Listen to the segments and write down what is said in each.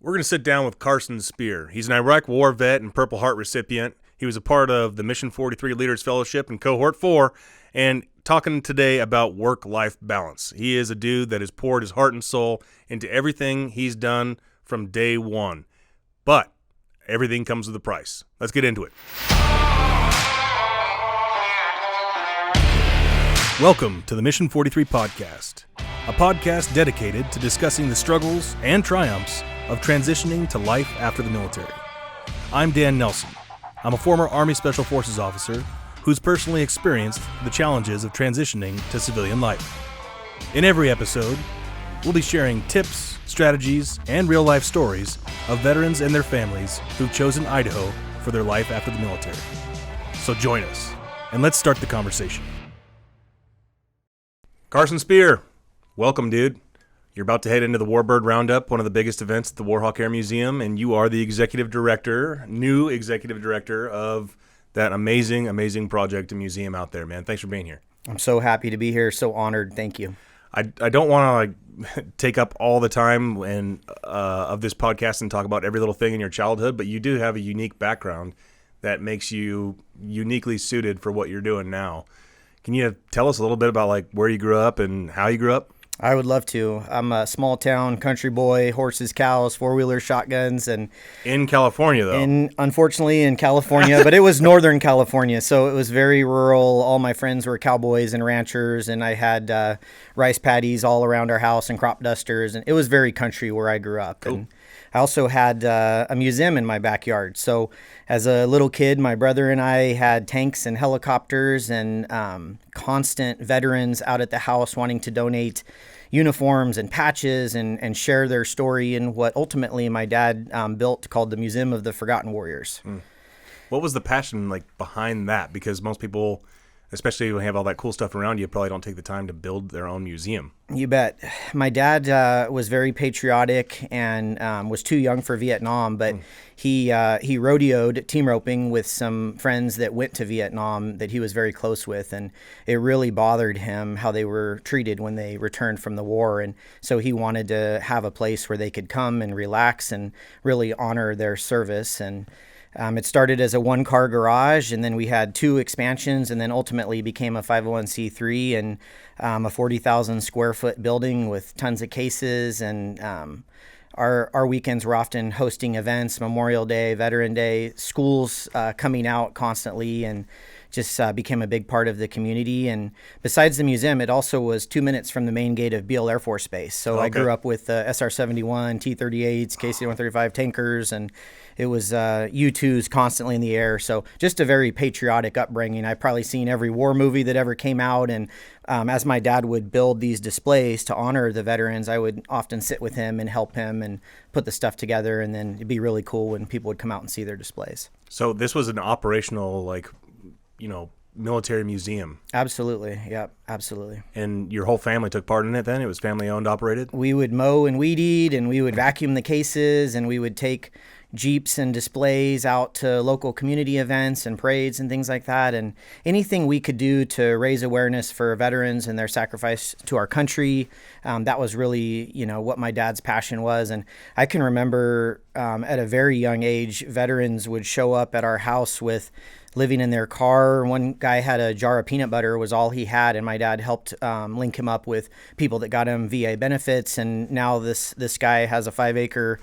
We're going to sit down with Carson Spear. He's an Iraq War vet and Purple Heart recipient. He was a part of the Mission43 Leaders Fellowship in Cohort 4, and talking today about work-life balance. He is a dude that has poured his heart and soul into everything he's done from day one. But everything comes with a price. Let's get into it. Welcome to the Mission43 Podcast, a podcast dedicated to discussing the struggles and triumphs of transitioning to life after the military. I'm Dan Nelson. I'm a former Army Special Forces officer who's personally experienced the challenges of transitioning to civilian life. In every episode, we'll be sharing tips, strategies, and real-life stories of veterans and their families who've chosen Idaho for their life after the military. So join us, and let's start the conversation. Carson Spear, welcome, dude. You're about to head into the Warbird Roundup, one of the biggest events at the Warhawk Air Museum, and you are the new executive director of that amazing project and museum out there, man. Thanks for being here. I'm so happy to be here. So honored. Thank you. I don't want to take up all the time of this podcast and talk about every little thing in your childhood, but you do have a unique background that makes you uniquely suited for what you're doing now. Can you tell us a little bit about where you grew up and how you grew up? I would love to. I'm a small town country boy, horses, cows, four-wheelers, shotguns, and in California, though. Unfortunately, in California, but it was Northern California, so it was very rural. All my friends were cowboys and ranchers, and I had rice paddies all around our house and crop dusters, and it was very country where I grew up. Cool. And I also had a museum in my backyard. So as a little kid, my brother and I had tanks and helicopters and constant veterans out at the house wanting to donate uniforms and patches and share their story in what ultimately my dad built called the Museum of the Forgotten Warriors. What was the passion behind that? Because most people, especially when you have all that cool stuff around you, probably don't take the time to build their own museum. You bet. My dad was very patriotic and was too young for Vietnam, but he rodeoed team roping with some friends that went to Vietnam that he was very close with, and it really bothered him how they were treated when they returned from the war, and so he wanted to have a place where they could come and relax and really honor their service. And it started as a one-car garage, and then we had 2 expansions, and then ultimately became a 501c3 and a 40,000 square foot building with tons of cases. And our weekends were often hosting events, Memorial Day, Veteran Day, schools coming out constantly, and just became a big part of the community. And besides the museum, it also was 2 minutes from the main gate of Beale Air Force Base. So I grew up with SR-71, T-38s, KC-135 tankers, and it was U-2s constantly in the air. So just a very patriotic upbringing. I've probably seen every war movie that ever came out. And as my dad would build these displays to honor the veterans, I would often sit with him and help him and put the stuff together. And then it'd be really cool when people would come out and see their displays. So this was an operational, military museum. Absolutely. Yep. Absolutely. And your whole family took part in it then? It was family owned, operated? We would mow and weed eat, and we would vacuum the cases, and we would take Jeeps and displays out to local community events and parades and things like that. And anything we could do to raise awareness for veterans and their sacrifice to our country, that was really, what my dad's passion was. And I can remember at a very young age, veterans would show up at our house with living in their car. One guy had a jar of peanut butter, was all he had, and my dad helped link him up with people that got him VA benefits. And now this guy has a 5-acre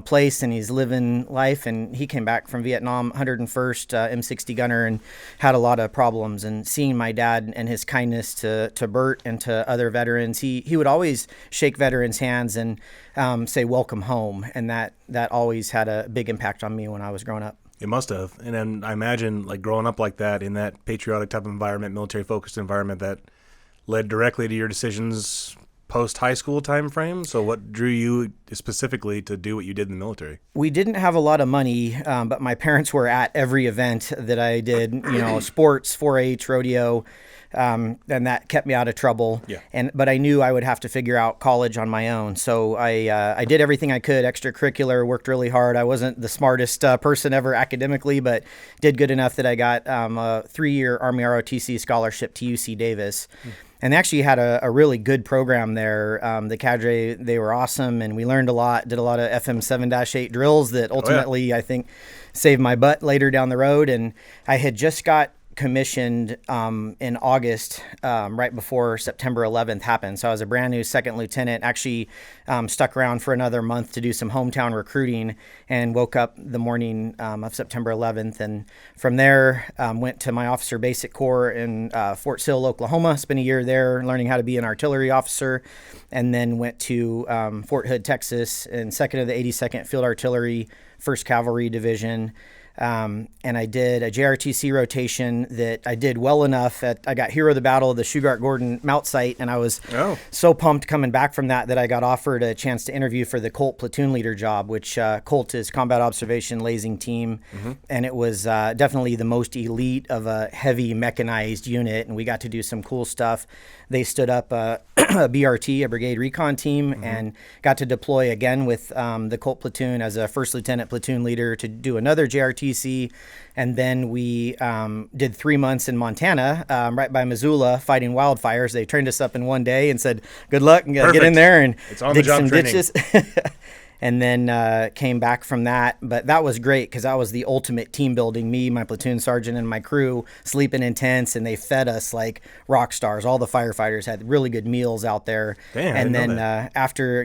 place, and he's living life. And he came back from Vietnam, 101st M60 gunner, and had a lot of problems. And seeing my dad and his kindness to Bert and to other veterans, he would always shake veterans' hands and say, "Welcome home." And that always had a big impact on me when I was growing up. It must have. And then I imagine growing up like that in that patriotic type of environment, military focused environment, that led directly to your decisions post-high school time frame. So what drew you specifically to do what you did in the military? We didn't have a lot of money, but my parents were at every event that I did, sports, 4-H, rodeo, and that kept me out of trouble. Yeah. But I knew I would have to figure out college on my own. So I did everything I could, extracurricular, worked really hard. I wasn't the smartest person ever academically, but did good enough that I got a 3-year Army ROTC scholarship to UC Davis. And they actually had a really good program there. The cadre, they were awesome, and we learned a lot, did a lot of FM 7-8 drills that ultimately, I think, saved my butt later down the road. And I had just got commissioned in August, right before September 11th happened. So I was a brand new second lieutenant, actually stuck around for another month to do some hometown recruiting, and woke up the morning of September 11th. And from there, went to my officer basic corps in Fort Sill, Oklahoma, spent a year there learning how to be an artillery officer, and then went to Fort Hood, Texas, in 2nd of the 82nd Field Artillery, 1st Cavalry Division. And I did a JRTC rotation that I did well enough I got Hero of the Battle of the Shugart Gordon Mount Site, and I was so pumped coming back from that I got offered a chance to interview for the Colt platoon leader job, which Colt is Combat Observation Lasing Team, and it was definitely the most elite of a heavy mechanized unit, and we got to do some cool stuff. They stood up a BRT, a Brigade Recon Team, and got to deploy again with the Colt platoon as a first lieutenant platoon leader to do another JRTC. And then we did 3 months in Montana, right by Missoula, fighting wildfires. They trained us up in one day and said, good luck, and get in there and dig some ditches. And then came back from that. But that was great because that was the ultimate team building. Me, my platoon sergeant, and my crew sleeping in tents, and they fed us like rock stars. All the firefighters had really good meals out there. Damn, and then after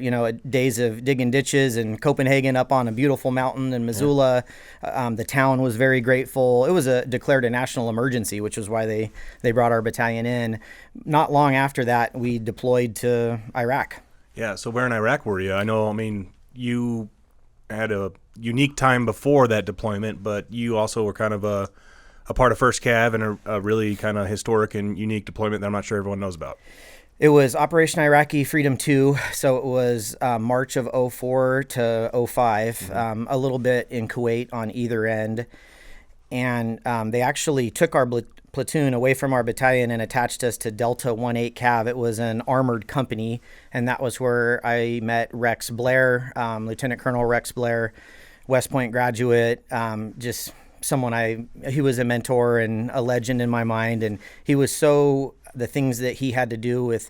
days of digging ditches in Copenhagen, up on a beautiful mountain in Missoula, the town was very grateful. It was declared a national emergency, which was why they brought our battalion in. Not long after that, we deployed to Iraq. Yeah. So where in Iraq were you? You had a unique time before that deployment, but you also were kind of a part of 1st Cav and a really kind of historic and unique deployment that I'm not sure everyone knows about. It was Operation Iraqi Freedom 2, so it was March of 04 to 05, a little bit in Kuwait on either end. And they actually took our platoon away from our battalion and attached us to Delta 18 Cav. It was an armored company, and that was where I met Rex Blair, Lieutenant Colonel Rex Blair, West Point graduate, just someone he was a mentor and a legend in my mind, and he was the things that he had to do with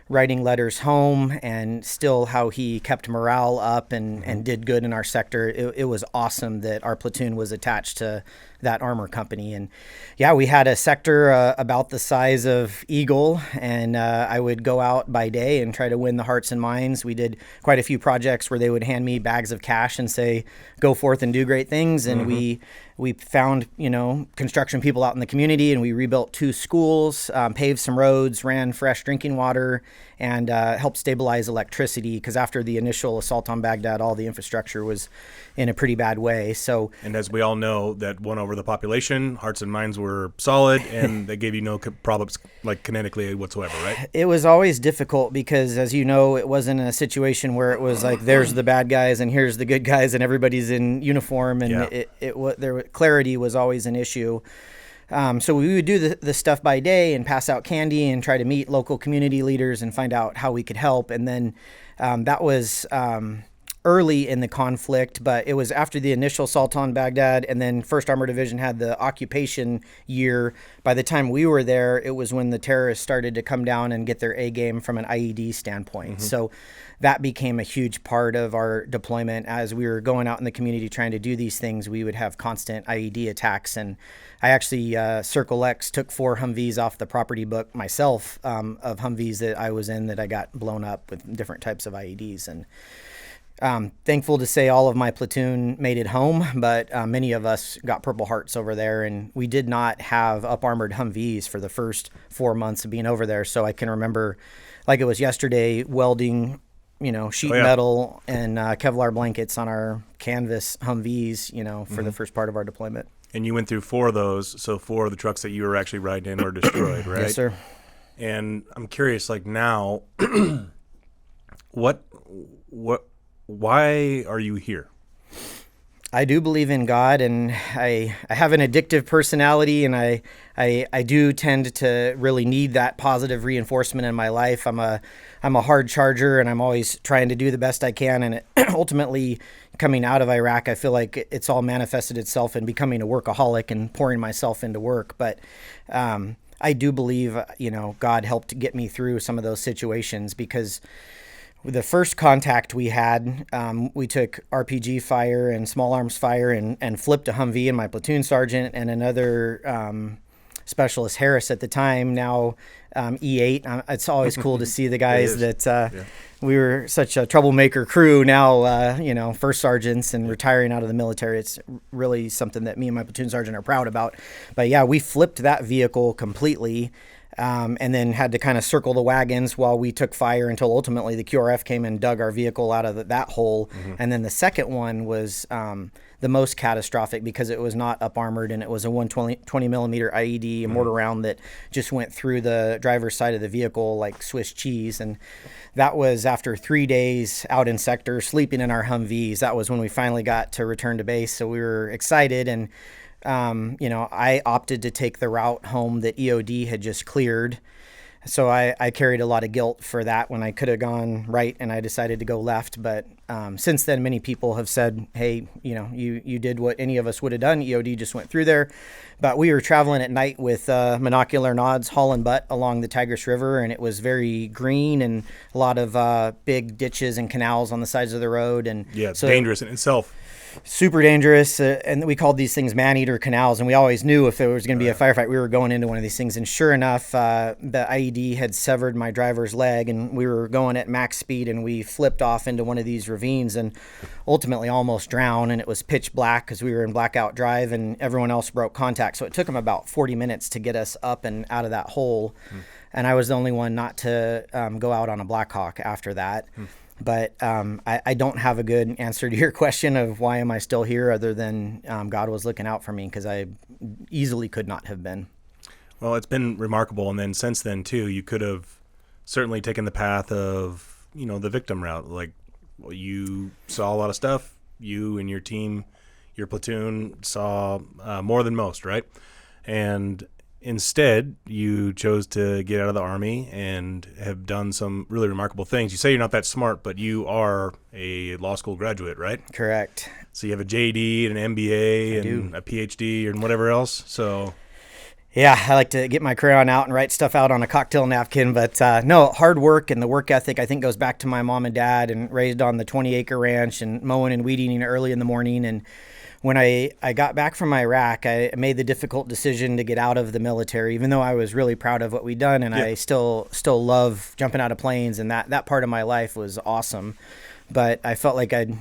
writing letters home and still how he kept morale up and did good in our sector. It was awesome that our platoon was attached to that armor company. And yeah, we had a sector about the size of Eagle, and I would go out by day and try to win the hearts and minds. We did quite a few projects where they would hand me bags of cash and say, go forth and do great things. And we found, construction people out in the community, and we rebuilt 2 schools, paved some roads, ran fresh drinking water, and helped stabilize electricity, because after the initial assault on Baghdad, all the infrastructure was in a pretty bad way. So, and as we all know, that won over the population, hearts and minds were solid, and they gave you no problems like kinetically whatsoever, right? It was always difficult because, as you know, it wasn't a situation where it was like, there's the bad guys and here's the good guys and everybody's in uniform, and clarity was always an issue. So we would do the stuff by day and pass out candy and try to meet local community leaders and find out how we could help. And then that was early in the conflict, but it was after the initial assault on Baghdad, and then 1st Armored Division had the occupation year. By the time we were there, it was when the terrorists started to come down and get their A game from an IED standpoint. So that became a huge part of our deployment. As we were going out in the community trying to do these things, we would have constant IED attacks. And I actually, Circle X, took 4 Humvees off the property book myself, of Humvees that I was in that I got blown up with different types of IEDs. And thankful to say all of my platoon made it home, but many of us got Purple Hearts over there, and we did not have up-armored Humvees for the first 4 months of being over there. So I can remember, like it was yesterday, welding, sheet metal and Kevlar blankets on our canvas Humvees, for the first part of our deployment. And you went through 4 of those, so 4 of the trucks that you were actually riding in were destroyed, right? Yes, sir. And I'm curious, like now, why are you here? I do believe in God, and I have an addictive personality, and I do tend to really need that positive reinforcement in my life. I'm a hard charger, and I'm always trying to do the best I can. And ultimately, coming out of Iraq, I feel like it's all manifested itself in becoming a workaholic and pouring myself into work. But I do believe, God helped get me through some of those situations, because the first contact we had, we took RPG fire and small arms fire and flipped a Humvee, and my platoon sergeant and another specialist, Harris at the time, now E8. It's always cool to see the guys that we were such a troublemaker crew now, first sergeants and retiring out of the military. It's really something that me and my platoon sergeant are proud about. But yeah, we flipped that vehicle completely. And then had to kind of circle the wagons while we took fire until ultimately the QRF came and dug our vehicle out of that hole. Mm-hmm. And then the second one was the most catastrophic, because it was not up armored, and it was a 120 millimeter IED mortar round that just went through the driver's side of the vehicle like Swiss cheese. And that was after 3 days out in sector, sleeping in our Humvees. That was when we finally got to return to base. So we were excited, and I opted to take the route home that EOD had just cleared. So I carried a lot of guilt for that when I could have gone right, and I decided to go left. But since then, many people have said, hey, you did what any of us would have done. EOD just went through there. But we were traveling at night with monocular nods, hauling butt along the Tigris River, and it was very green and a lot of big ditches and canals on the sides of the road. And yeah, it's dangerous in itself. Super dangerous, and we called these things man-eater canals, and we always knew if there was going to be a firefight, we were going into one of these things. And sure enough, the IED had severed my driver's leg, and we were going at max speed, and we flipped off into one of these ravines and ultimately almost drowned. And it was pitch black because we were in blackout drive, and everyone else broke contact. So it took them about 40 minutes to get us up and out of that hole. And I was the only one not to go out on a Blackhawk after that. But I don't have a good answer to your question of why am I still here, other than God was looking out for me, because I easily could not have been. Well, it's been remarkable. And then since then, too, you could have certainly taken the path of, the victim route. Like, you saw a lot of stuff. You and your team, your platoon saw more than most, right? And instead, you chose to get out of the Army and have done some really remarkable things. You say you're not that smart, but you are a law school graduate, right? Correct. So you have a JD, an MBA, and a PhD, and whatever else. So yeah, I like to get my crayon out and write stuff out on a cocktail napkin. But no, hard work and the work ethic, I think, goes back to my mom and dad, and raised on the 20-acre ranch and mowing and weed eating early in the morning. And when I got back from Iraq, I made the difficult decision to get out of the military, even though I was really proud of what we'd done, and I still love jumping out of planes, and that part of my life was awesome. But I felt like I'd,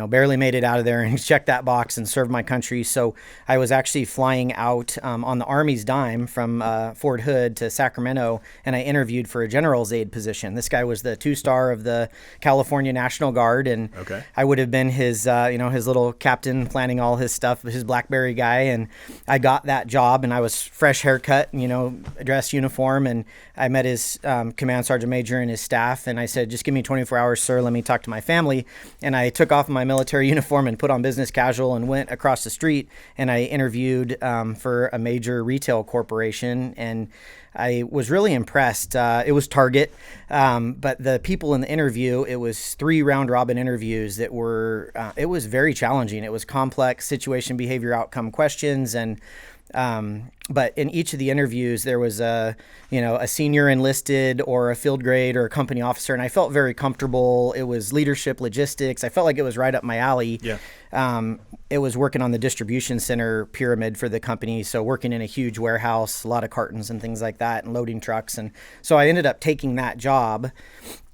barely made it out of there and checked that box and served my country. So I was actually flying out on the Army's dime from Fort Hood to Sacramento, and I interviewed for a general's aide position. This guy was the 2-star of the California National Guard, and I would have been his, his little captain planning all his stuff, his BlackBerry guy. And I got that job, and I was fresh haircut, dress uniform, and I met his command sergeant major and his staff, and I said, just give me 24 hours, sir. Let me talk to my family. And I took off my military uniform and put on business casual and went across the street, and I interviewed for a major retail corporation, and I was really impressed. It was Target, but the people in the interview, it was 3 round robin interviews that were, it was very challenging. It was complex situation, behavior, outcome questions, and but in each of the interviews, there was a senior enlisted or a field grade or a company officer, and I felt very comfortable. It was leadership, logistics. I felt like it was right up my alley. Yeah. It was working on the distribution center pyramid for the company, so working in a huge warehouse, a lot of cartons and things like that, and loading trucks. And so I ended up taking that job.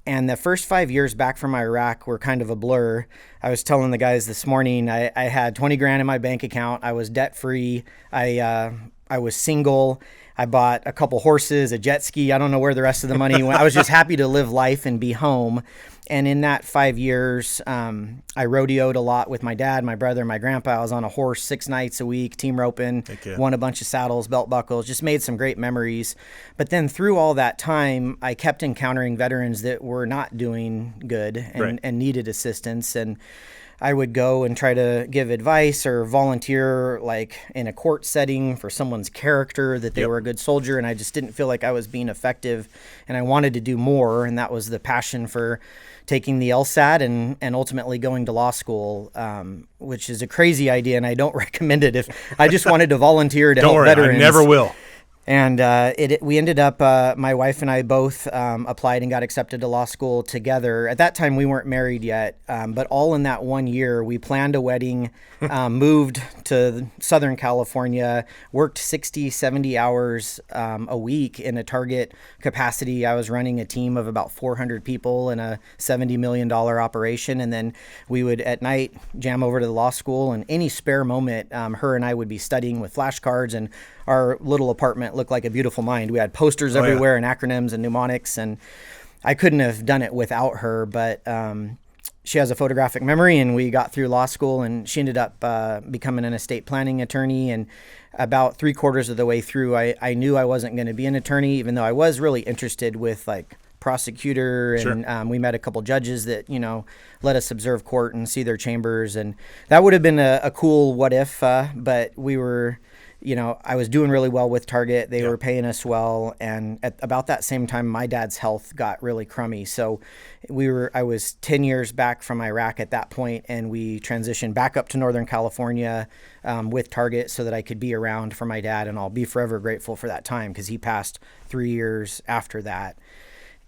And the first 5 years back from Iraq were kind of a blur. I was telling the guys this morning, I had 20 grand in my bank account. I was debt free. I was single. I bought a couple horses, a jet ski. I don't know where the rest of the money went. I was just happy to live life and be home. And in that 5 years, I rodeoed a lot with my dad, my brother, my grandpa. I was on a horse 6 nights a week, team roping, won a bunch of saddles, belt buckles, just made some great memories. But then through all that time, I kept encountering veterans that were not doing good and needed assistance. And I would go and try to give advice or volunteer, like in a court setting, for someone's character that they were a good soldier, and I just didn't feel like I was being effective, and I wanted to do more, and that was the passion for taking the LSAT and ultimately going to law school, which is a crazy idea, and I don't recommend it. If I just wanted to volunteer to help veterans. I never will. And we ended up, my wife and I both applied and got accepted to law school together. At that time, we weren't married yet, but all in that 1 year, we planned a wedding, moved to Southern California, worked 60, 70 hours a week in a target capacity. I was running a team of about 400 people in a $70 million operation. And then we would, at night, jam over to the law school. And any spare moment, her and I would be studying with flashcards, and our little apartment looked like a beautiful mind. We had posters everywhere and acronyms and mnemonics, and I couldn't have done it without her, but she has a photographic memory, and we got through law school, and she ended up becoming an estate planning attorney. And about 3/4 of the way through, I knew I wasn't going to be an attorney, even though I was really interested with like prosecutor, and we met a couple judges that, let us observe court and see their chambers, and that would have been a cool what if, but we were, I was doing really well with Target. They were paying us well. And at about that same time, my dad's health got really crummy. So I was 10 years back from Iraq at that point, and we transitioned back up to Northern California with Target so that I could be around for my dad. And I'll be forever grateful for that time, because he passed 3 years after that.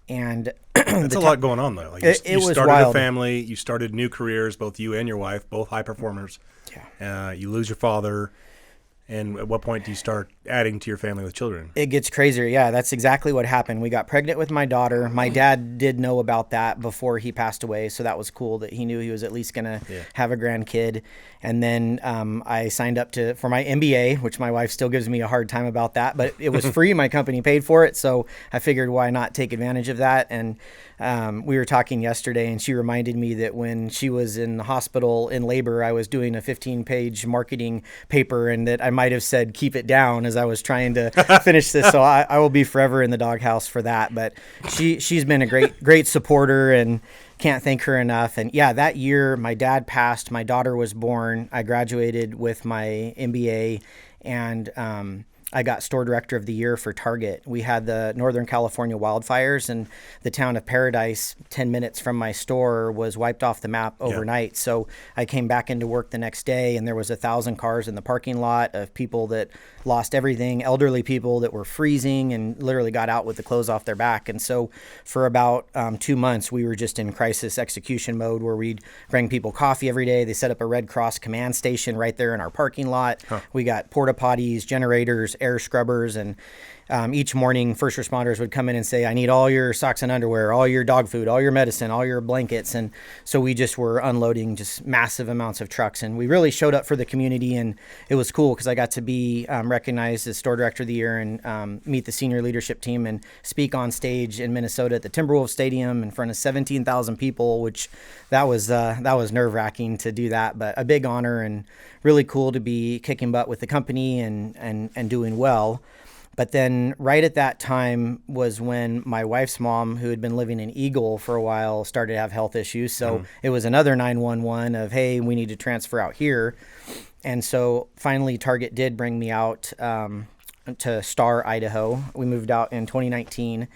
And that's a lot going on, though. Like you was started wild. a family, you started new careers, both you and your wife, both high performers. Yeah. You lose your father. And at what point do you start adding to your family with children? It gets crazier. Yeah, that's exactly what happened. We got pregnant with my daughter. My dad did know about that before he passed away, so that was cool that he knew he was at least going to have a grandkid. And then I signed up for my MBA, which my wife still gives me a hard time about that, but it was free. My company paid for it, so I figured why not take advantage of that. And we were talking yesterday, and she reminded me that when she was in the hospital in labor, I was doing a 15-page marketing paper, and that I might have said keep it down as I was trying to finish this. So I will be forever in the doghouse for that. But she's been a great supporter, and can't thank her enough. And yeah, that year my dad passed, my daughter was born, I graduated with my MBA, and I got store director of the year for Target. We had the Northern California wildfires, and the town of Paradise, 10 minutes from my store, was wiped off the map overnight. Yeah. So I came back into work the next day, and there was 1,000 cars in the parking lot of people that lost everything, elderly people that were freezing and literally got out with the clothes off their back. And so for about 2 months, we were just in crisis execution mode, where we'd bring people coffee every day. They set up a Red Cross command station right there in our parking lot. We got porta potties, generators, air scrubbers, and each morning first responders would come in and say, I need all your socks and underwear, all your dog food, all your medicine, all your blankets. And so we just were unloading just massive amounts of trucks, and we really showed up for the community. And it was cool because I got to be recognized as store director of the year, and meet the senior leadership team and speak on stage in Minnesota at the Timberwolves Stadium in front of 17,000 people, which that was nerve-wracking to do that, but a big honor and really cool to be kicking butt with the company and doing well. But then right at that time was when my wife's mom, who had been living in Eagle for a while, started to have health issues. So it was another 911 of, hey, we need to transfer out here. And so finally Target did bring me out to Star, Idaho. We moved out in 2019,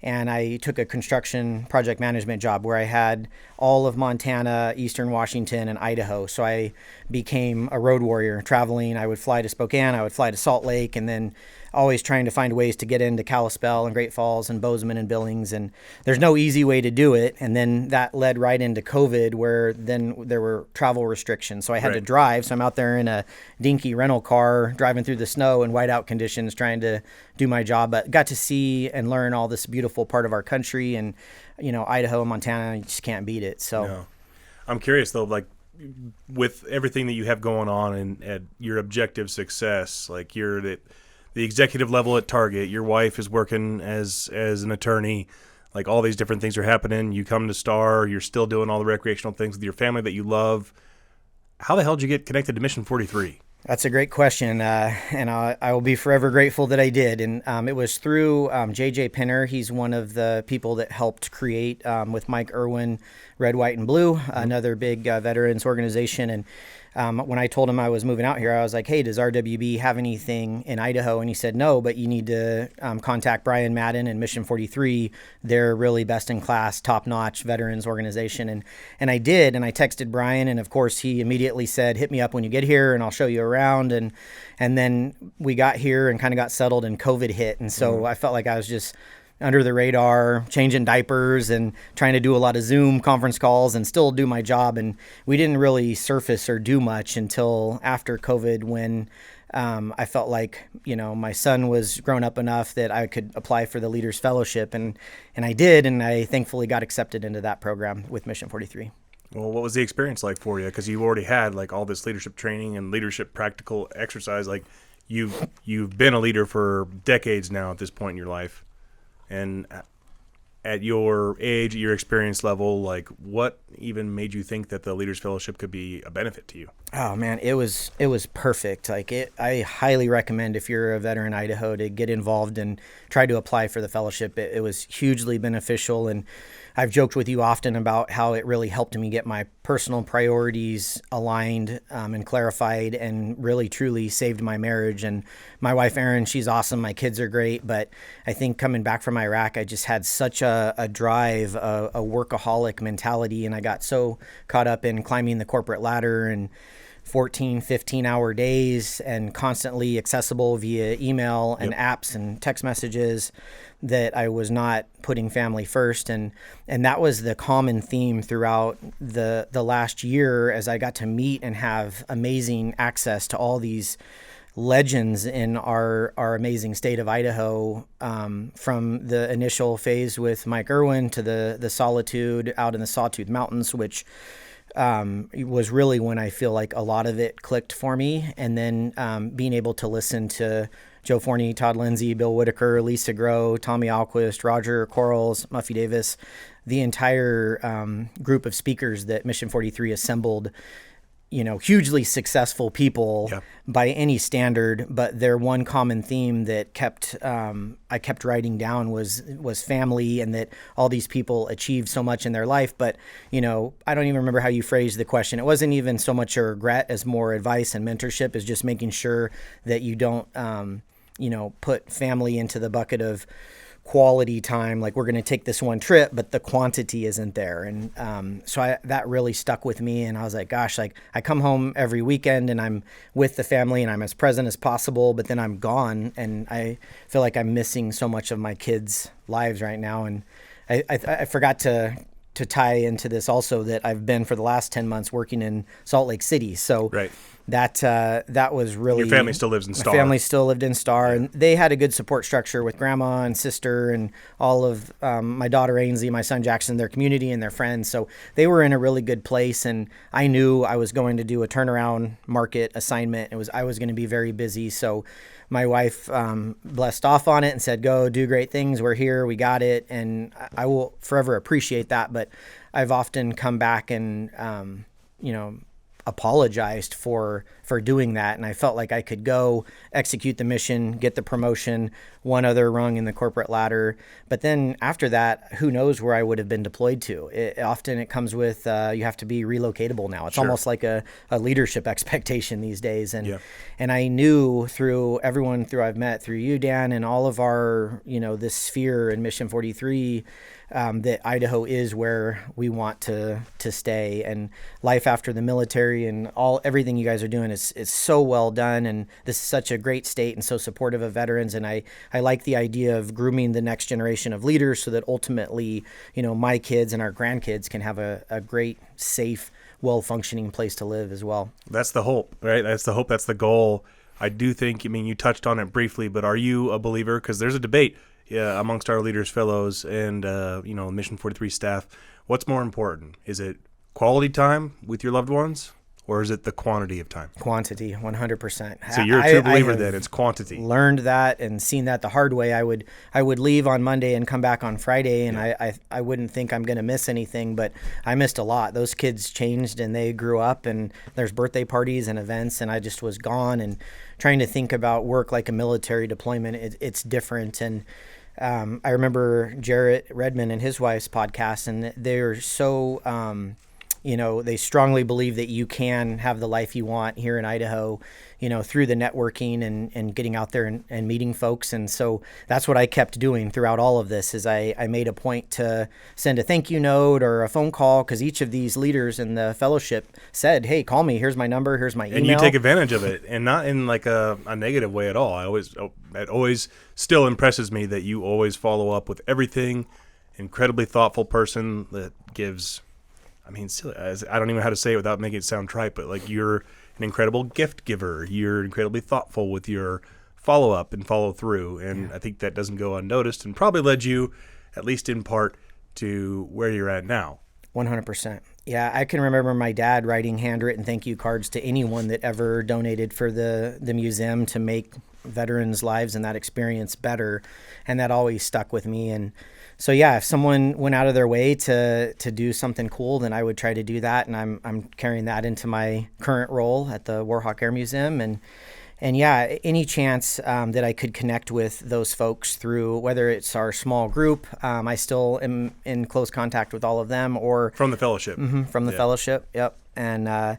and I took a construction project management job where I had all of Montana, Eastern Washington, and Idaho. So I became a road warrior traveling. I would fly to Spokane, I would fly to Salt Lake, and then always trying to find ways to get into Kalispell and Great Falls and Bozeman and Billings. And there's no easy way to do it. And then that led right into COVID, where then there were travel restrictions. So I had to drive. So I'm out there in a dinky rental car driving through the snow in whiteout conditions trying to do my job, but got to see and learn all this beautiful part of our country. And, Idaho and Montana, you just can't beat it. So no. I'm curious, though, like with everything that you have going on and at your objective success, like you're at the executive level at Target, your wife is working as an attorney, like all these different things are happening. You come to Star, you're still doing all the recreational things with your family that you love. How the hell did you get connected to Mission 43? That's a great question, and I will be forever grateful that I did. And it was through J.J. Pinner. He's one of the people that helped create, with Mike Irwin, Red, White, and Blue, another big veterans organization. And when I told him I was moving out here, I was like, hey, does RWB have anything in Idaho? And he said, no, but you need to contact Brian Madden and Mission 43. They're really best in class, top notch veterans organization. And I did. And I texted Brian. And of course, he immediately said, hit me up when you get here and I'll show you around. And then we got here and kind of got settled and COVID hit. And so I felt like I was just under the radar, changing diapers and trying to do a lot of Zoom conference calls and still do my job. And we didn't really surface or do much until after COVID, when I felt like, my son was grown up enough that I could apply for the Leaders Fellowship. And I did. And I thankfully got accepted into that program with Mission 43. Well, what was the experience like for you? Because you already had like all this leadership training and leadership practical exercise. Like you've been a leader for decades now at this point in your life. And at your age, your experience level, like what even made you think that the Leaders Fellowship could be a benefit to you? Oh man, it was perfect. I highly recommend, if you're a veteran in Idaho, to get involved and try to apply for the fellowship. It was hugely beneficial, and I've joked with you often about how it really helped me get my personal priorities aligned and clarified, and really truly saved my marriage. And my wife, Erin, she's awesome. My kids are great. But I think coming back from Iraq, I just had such a drive, a workaholic mentality. And I got so caught up in climbing the corporate ladder and 14, 15-hour days and constantly accessible via email and apps and text messages, that I was not putting family first. And that was the common theme throughout the last year, as I got to meet and have amazing access to all these legends in our amazing state of Idaho, from the initial phase with Mike Irwin to the solitude out in the Sawtooth Mountains, which was really when I feel like a lot of it clicked for me. And then being able to listen to Joe Forney, Todd Lindsay, Bill Whitaker, Lisa Groh, Tommy Alquist, Roger Quarles, Muffy Davis, the entire group of speakers that Mission 43 assembled, hugely successful people by any standard, but their one common theme that I kept writing down was family, and that all these people achieved so much in their life. But, I don't even remember how you phrased the question. It wasn't even so much a regret as more advice and mentorship, is just making sure that you don't, put family into the bucket of quality time, like we're going to take this one trip, but the quantity isn't there. And so that really stuck with me. And I was like, gosh, like I come home every weekend and I'm with the family and I'm as present as possible, but then I'm gone, and I feel like I'm missing so much of my kids' lives right now. And I forgot to tie into this also, that I've been for the last 10 months working in Salt Lake City. So that was really... Your family still lives in Star. My family still lived in Star, and they had a good support structure with grandma and sister and all of my daughter Ainsley, my son Jackson, their community and their friends. So they were in a really good place, and I knew I was going to do a turnaround market assignment. I was going to be very busy. So my wife blessed off on it and said, go do great things. We're here. We got it. And I will forever appreciate that. But I've often come back and, apologized for doing that. And I felt like I could go execute the mission, get the promotion, one other rung in the corporate ladder. But then after that, who knows where I would have been deployed to. Often it comes with, you have to be relocatable now. It's almost like a leadership expectation these days. And I knew through everyone I've met, through you, Dan, and all of our, this sphere in Mission 43, that Idaho is where we want to stay. And life after the military and everything you guys are doing is so well done. And this is such a great state and so supportive of veterans. And I like the idea of grooming the next generation of leaders so that ultimately, my kids and our grandkids can have a great, safe, well-functioning place to live as well. That's the hope, right? That's the hope. That's the goal. I do think, you touched on it briefly, but are you a believer? Because there's a debate amongst our Leaders Fellows and, Mission 43 staff. What's more important? Is it quality time with your loved ones, or is it the quantity of time? Quantity, 100%. So you're a true believer then, it's quantity. Learned that and seen that the hard way. I would leave on Monday and come back on Friday, and I wouldn't think I'm going to miss anything, but I missed a lot. Those kids changed and they grew up, and there's birthday parties and events, and I just was gone. And trying to think about work like a military deployment, it's different. And I remember Jarrett Redmond and his wife's podcast, and they're so, they strongly believe that you can have the life you want here in Idaho, through the networking and getting out there and meeting folks. And so that's what I kept doing throughout all of this is I made a point to send a thank you note or a phone call, because each of these leaders in the fellowship said, hey, call me. Here's my number. Here's my email. And you take advantage of it, and not in like a negative way at all. It always still impresses me that you always follow up with everything. Incredibly thoughtful person that gives, I don't even know how to say it without making it sound trite, but like you're an incredible gift giver. You're incredibly thoughtful with your follow-up and follow-through, and I think that doesn't go unnoticed and probably led you, at least in part, to where you're at now. 100%. Yeah, I can remember my dad writing handwritten thank you cards to anyone that ever donated for the museum to make veterans' lives and that experience better, and that always stuck with me. And so, yeah, if someone went out of their way to do something cool, then I would try to do that, and I'm carrying that into my current role at the Warhawk Air Museum. And yeah, any chance that I could connect with those folks through, whether it's our small group, I still am in close contact with all of them, or from the fellowship. From the fellowship, yep. And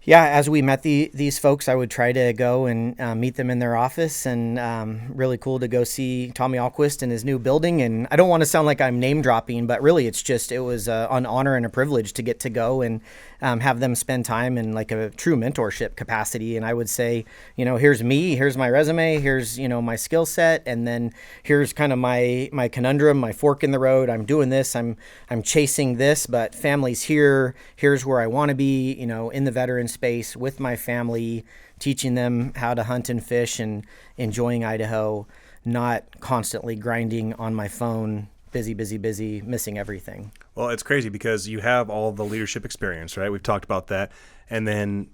as we met these folks, I would try to go and meet them in their office, and really cool to go see Tommy Alquist in his new building. And I don't want to sound like I'm name dropping, but really it was an honor and a privilege to get to go and have them spend time in like a true mentorship capacity. And I would say, here's me, here's my resume, here's, my skill set. And then here's kind of my conundrum, my fork in the road. I'm doing this, I'm chasing this, but family's here. Here's where I want to be, in the veteran space with my family, teaching them how to hunt and fish and enjoying Idaho, not constantly grinding on my phone, busy, missing everything. Well, it's crazy because you have all the leadership experience, right? We've talked about that. And then,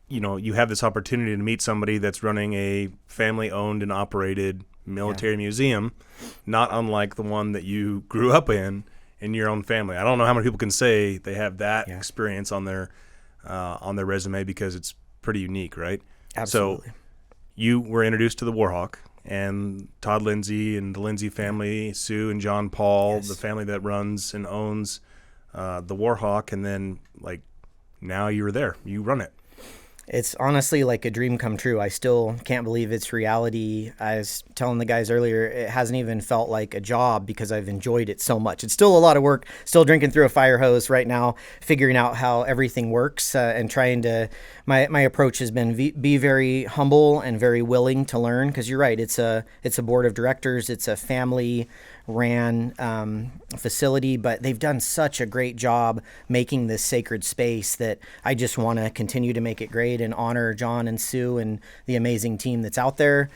you have this opportunity to meet somebody that's running a family-owned and operated military museum, not unlike the one that you grew up in your own family. I don't know how many people can say they have that experience on their resume, because it's pretty unique, right? Absolutely. So you were introduced to the Warhawk, and Todd Lindsay and the Lindsay family, Sue and John Paul, the family that runs and owns the Warhawk, and then now you're there, you run it. It's honestly like a dream come true. I still can't believe it's reality. I was telling the guys earlier, it hasn't even felt like a job because I've enjoyed it so much. It's still a lot of work, still drinking through a fire hose right now, figuring out how everything works, and trying to, my approach has been be very humble and very willing to learn, because you're right, it's a board of directors, it's a family ran facility, but they've done such a great job making this sacred space that I just want to continue to make it great and honor John and Sue and the amazing team that's out there.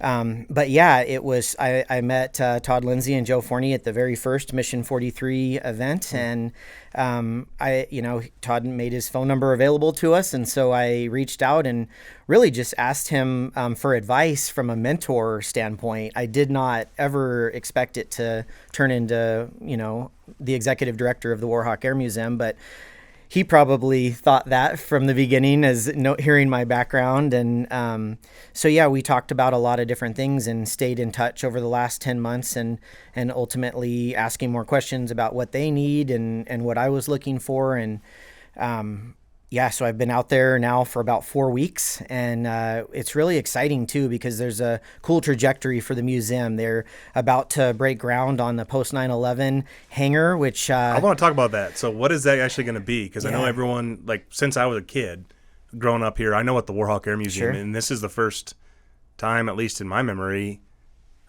But yeah, it was, I met Todd Lindsay and Joe Forney at the very first Mission43 event, and Todd made his phone number available to us, and so I reached out and really just asked him for advice from a mentor standpoint. I did not ever expect it to turn into, the executive director of the Warhawk Air Museum, but he probably thought that from the beginning, as hearing my background. And so, yeah, we talked about a lot of different things and stayed in touch over the last 10 months and ultimately asking more questions about what they need and what I was looking for. And so I've been out there now for about 4 weeks, and it's really exciting too, because there's a cool trajectory for the museum. They're about to break ground on the post 9/11 hangar, which I want to talk about that. So what is that actually going to be? Because I know everyone, since I was a kid growing up here, I know what the Warhawk Air Museum is, and this is the first time, at least in my memory,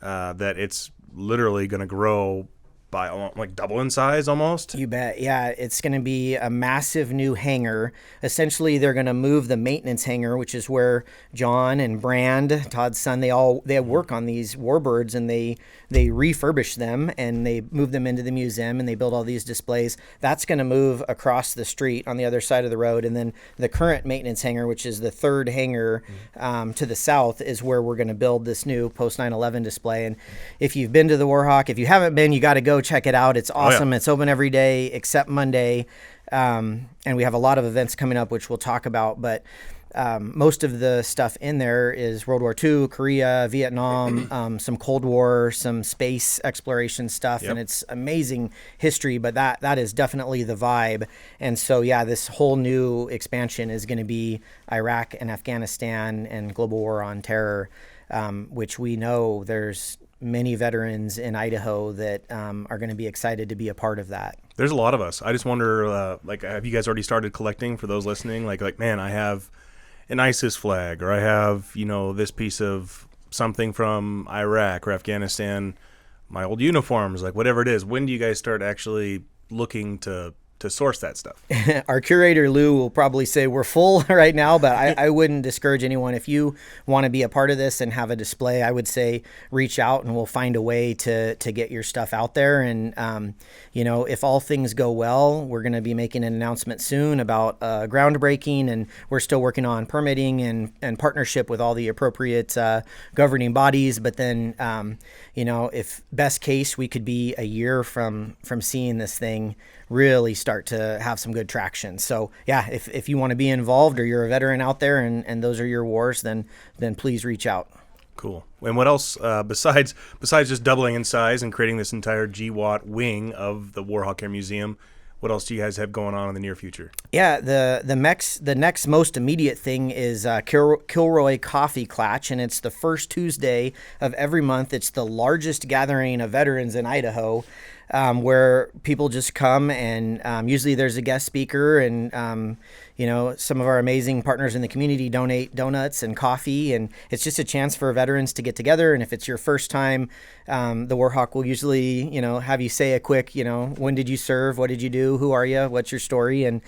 that it's literally going to grow by double in size almost. You bet. Yeah, it's going to be a massive new hangar. Essentially, they're going to move the maintenance hangar, which is where John and Brand, Todd's son, they work on these warbirds, and they refurbish them and they move them into the museum, and they build all these displays. That's going to move across the street on the other side of the road, and then the current maintenance hangar, which is the third hangar to the south, is where we're going to build this new post 9/11 display. And if you've been to the Warhawk, if you haven't been, you got to go check it out. It's awesome. It's open every day except Monday. And we have a lot of events coming up, which we'll talk about. But most of the stuff in there is World War II, Korea, Vietnam, some Cold War, some space exploration stuff, and it's amazing history, but that is definitely the vibe. And so, yeah, this whole new expansion is going to be Iraq and Afghanistan and global war on terror, which we know there's many veterans in Idaho that are going to be excited to be a part of that. There's a lot of us. I just wonder, have you guys already started collecting for those listening? Like, man, I have an ISIS flag, or I have, this piece of something from Iraq or Afghanistan, my old uniforms, like whatever it is. When do you guys start actually looking to source that stuff? Our curator, Lou, will probably say we're full right now, but I wouldn't discourage anyone. If you want to be a part of this and have a display, I would say reach out and we'll find a way to get your stuff out there. And, if all things go well, we're going to be making an announcement soon about groundbreaking, and we're still working on permitting and partnership with all the appropriate governing bodies. But then, if best case, we could be a year from seeing this thing really start to have some good traction. So yeah, if you want to be involved or you're a veteran out there and those are your wars, then please reach out. Cool. And what else, besides just doubling in size and creating this entire GWAT wing of the Warhawk Air Museum, what else do you guys have going on in the near future? Yeah, the next most immediate thing is Kilroy Coffee Clatch, and it's the first Tuesday of every month. It's the largest gathering of veterans in Idaho, where people just come, and usually there's a guest speaker, and some of our amazing partners in the community donate donuts and coffee, and it's just a chance for veterans to get together. And if it's your first time, the Warhawk will usually have you say a quick when did you serve, what did you do, who are you, what's your story, and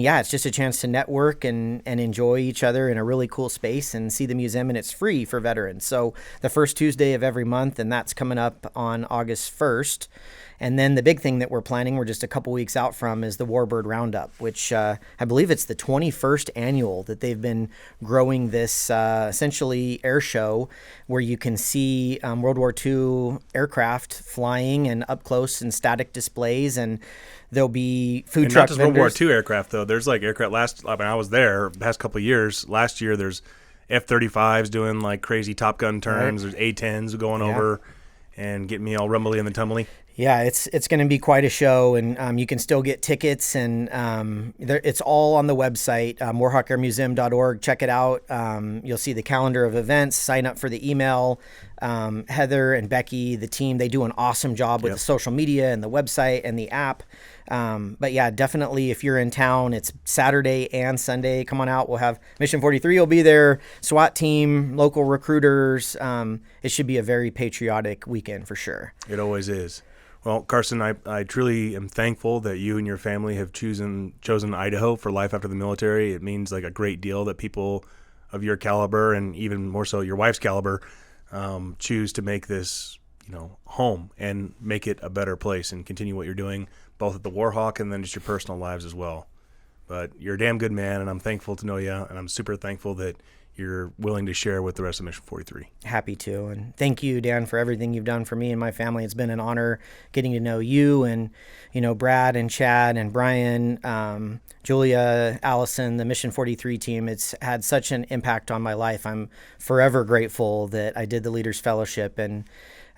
yeah, it's just a chance to network and enjoy each other in a really cool space and see the museum, and it's free for veterans. So the first Tuesday of every month, and that's coming up on August 1st. And then the big thing that we're planning, we're just a couple weeks out from, is the Warbird Roundup, which I believe it's the 21st annual that they've been growing this essentially air show where you can see World War II aircraft flying and up close and static displays, and there'll be food truck vendors. Not just World War II aircraft, though. There's like aircraft I was there the past couple of years. Last year, there's F-35s doing like crazy Top Gun turns. Right. There's A-10s going over and getting me all rumbly and the tumbly. Yeah, it's going to be quite a show, and you can still get tickets, and it's all on the website, warhawkairmuseum.org. Check it out. You'll see the calendar of events. Sign up for the email. Heather and Becky, the team, they do an awesome job with the social media and the website and the app. But yeah, definitely if you're in town, it's Saturday and Sunday. Come on out. We'll have Mission43 will be there, SWAT team, local recruiters. It should be a very patriotic weekend for sure. It always is. Well, Carson, I truly am thankful that you and your family have chosen Idaho for life after the military. It means like a great deal that people of your caliber, and even more so your wife's caliber, choose to make this home and make it a better place and continue what you're doing both at the Warhawk and then just your personal lives as well. But you're a damn good man, and I'm thankful to know you, and I'm super thankful that you're willing to share with the rest of Mission 43. Happy to. And thank you, Dan, for everything you've done for me and my family. It's been an honor getting to know you and, Brad and Chad and Brian, Julia, Allison, the Mission 43 team. It's had such an impact on my life. I'm forever grateful that I did the Leaders Fellowship. And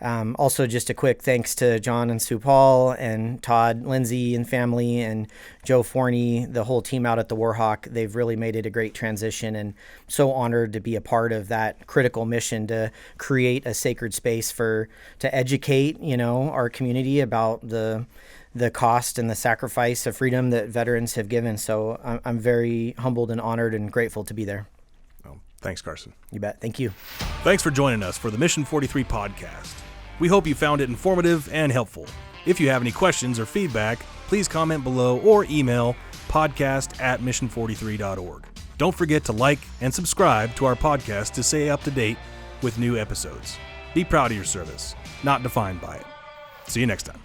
also just a quick thanks to John and Sue Paul and Todd Lindsay and family and Joe Forney, the whole team out at the Warhawk. They've really made it a great transition, and so honored to be a part of that critical mission to create a sacred space to educate, our community about the cost and the sacrifice of freedom that veterans have given. So I'm very humbled and honored and grateful to be there. Well, thanks, Carson. You bet. Thank you. Thanks for joining us for the Mission 43 podcast. We hope you found it informative and helpful. If you have any questions or feedback, please comment below or email podcast@mission43.org. Don't forget to like and subscribe to our podcast to stay up to date with new episodes. Be proud of your service, not defined by it. See you next time.